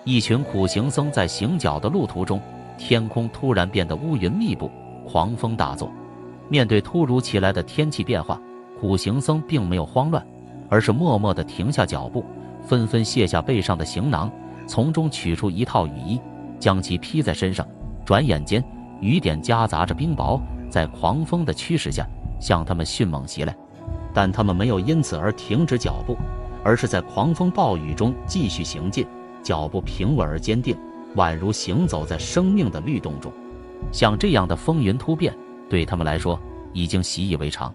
一群苦行僧在行脚的路途中，天空突然变得乌云密布，狂风大作。面对突如其来的天气变化，苦行僧并没有慌乱，而是默默地停下脚步，纷纷卸下背上的行囊，从中取出一套雨衣，将其披在身上。转眼间，雨点夹杂着冰雹，在狂风的驱使下向他们迅猛袭来。但他们没有因此而停止脚步，而是在狂风暴雨中继续行进，脚步平稳而坚定，宛如行走在生命的律动中。像这样的风云突变，对他们来说已经习以为常。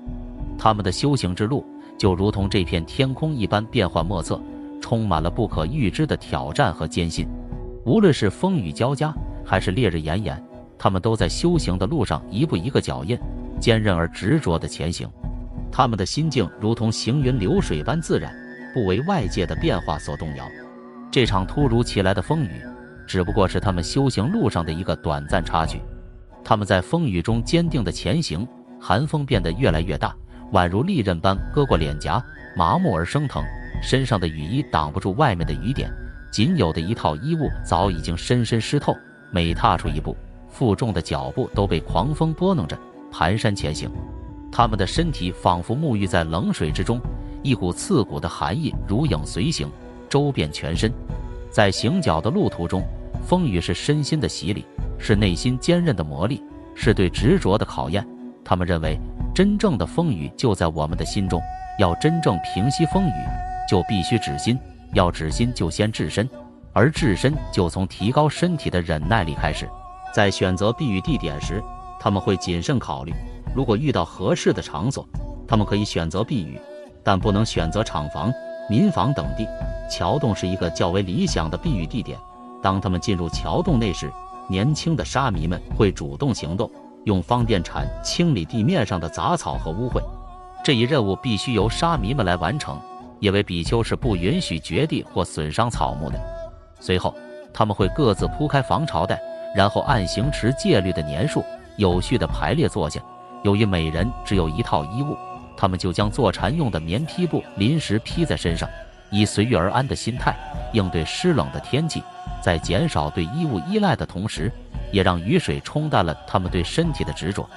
他们的修行之路就如同这片天空一般变幻莫测，充满了不可预知的挑战和艰辛。无论是风雨交加，还是烈日炎炎，他们都在修行的路上一步一个脚印，坚韧而执着地前行。他们的心境如同行云流水般自然，不为外界的变化所动摇。这场突如其来的风雨，只不过是他们修行路上的一个短暂插曲。他们在风雨中坚定地前行，寒风变得越来越大，宛如利刃般割过脸颊，麻木而生疼。身上的雨衣挡不住外面的雨点，仅有的一套衣物早已经深深湿透，每踏出一步，负重的脚步都被狂风拨弄着，蹒跚前行。他们的身体仿佛沐浴在冷水之中，一股刺骨的寒意如影随形，周遍全身。在行脚的路途中，风雨是身心的洗礼，是内心坚韧的磨砺，是对执着的考验。他们认为，真正的风雨就在我们的心中，要真正平息风雨，就必须止心，要止心就先治身，而治身就从提高身体的忍耐力开始。在选择避雨地点时，他们会谨慎考虑，如果遇到合适的场所，他们可以选择避雨，但不能选择厂房、民房等地。桥洞是一个较为理想的避雨地点。当他们进入桥洞内时，年轻的沙弥们会主动行动，用方便铲清理地面上的杂草和污秽。这一任务必须由沙弥们来完成，因为比丘是不允许掘地或损伤草木的。随后，他们会各自铺开防潮带，然后按行持戒律的年数有序地排列坐下。由于每人只有一套衣物，他们就将坐禅用的棉披布临时披在身上，以随遇而安的心态应对湿冷的天气，在减少对衣物依赖的同时，也让雨水冲淡了他们对身体的执着。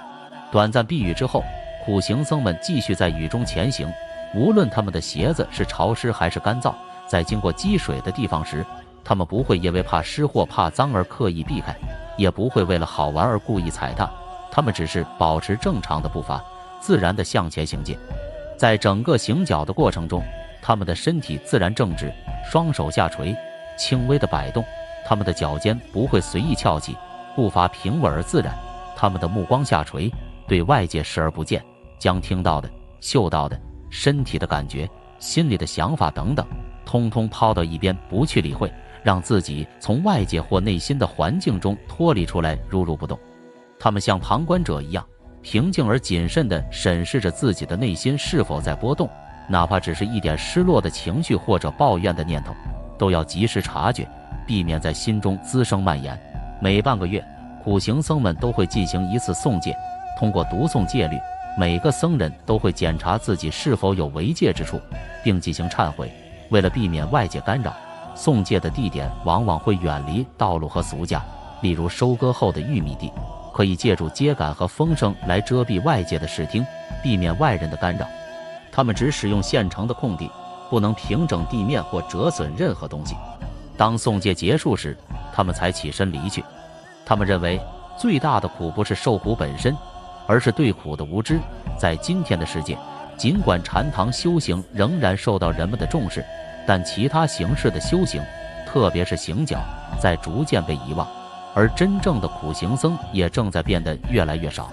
短暂避雨之后，苦行僧们继续在雨中前行，无论他们的鞋子是潮湿还是干燥，在经过积水的地方时，他们不会因为怕湿或怕脏而刻意避开，也不会为了好玩而故意踩踏，他们只是保持正常的步伐，自然地向前行进。在整个行脚的过程中，他们的身体自然正直，双手下垂，轻微的摆动，他们的脚尖不会随意翘起，步伐平稳而自然。他们的目光下垂，对外界视而不见，将听到的、嗅到的、身体的感觉、心里的想法等等，通通抛到一边，不去理会，让自己从外界或内心的环境中脱离出来，如如不动。他们像旁观者一样，平静而谨慎地审视着自己的内心是否在波动，哪怕只是一点失落的情绪或者抱怨的念头，都要及时察觉，避免在心中滋生蔓延。每半个月，苦行僧们都会进行一次诵戒，通过读诵戒律，每个僧人都会检查自己是否有违戒之处，并进行忏悔。为了避免外界干扰，诵戒的地点往往会远离道路和俗家，例如收割后的玉米地，可以借助秸秆和风声来遮蔽外界的视听，避免外人的干扰。他们只使用现成的空地，不能平整地面或折损任何东西。当诵戒结束时，他们才起身离去。他们认为最大的苦不是受苦本身，而是对苦的无知。在今天的世界，尽管禅堂修行仍然受到人们的重视，但其他形式的修行，特别是行脚，在逐渐被遗忘，而真正的苦行僧也正在变得越来越少。